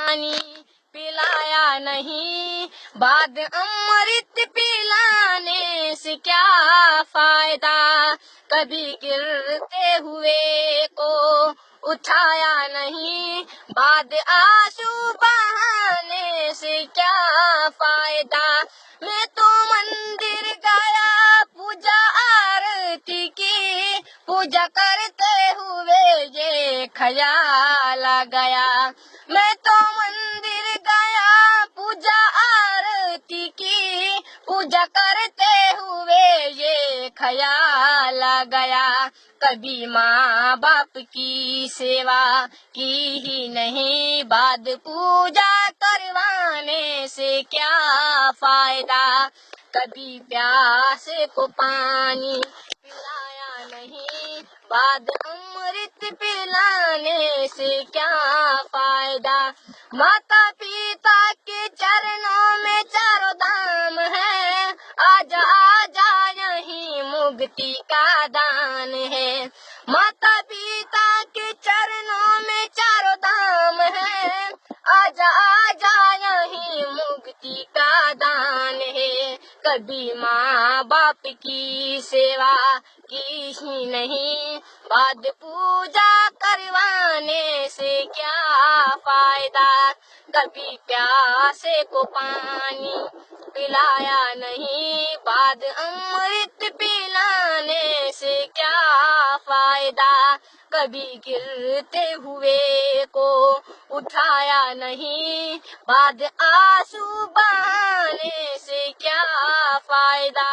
पानी पिलाया नहीं, बाद अमृत पिलाने से क्या फायदा। कभी गिरते हुए को उठाया नहीं, बाद आंसू बहाने से क्या फायदा। मैं तो मंदिर गया पूजा आरती की, पूजा करते हुए ये ख्याल आ गया। मैं तो मंदिर गया पूजा आरती की, पूजा करते हुए ये ख्याल आ गया। कभी माँ बाप की सेवा की ही नहीं, बाद पूजा करवाने से क्या फायदा। कभी प्यासे को पानी पिलाया नहीं, बाद अमृत पिलाने से क्या फायदा। माता पिता के चरणों में चारों धाम है, आजा आजा यही मुक्ति का दान है। माता पिता के चरणों में चारों धाम है, आजा आजा यही मुक्ति का दान है। कभी माँ बाप की सेवा की ही नहीं, बाद पूजा करवाने से क्या फायदा। कभी प्यासे को पानी पिलाया नहीं, बाद अमृत पिलाने से क्या फायदा। कभी गिरते हुए को उठाया नहीं, बाद आंसू बहाने से क्या फायदा।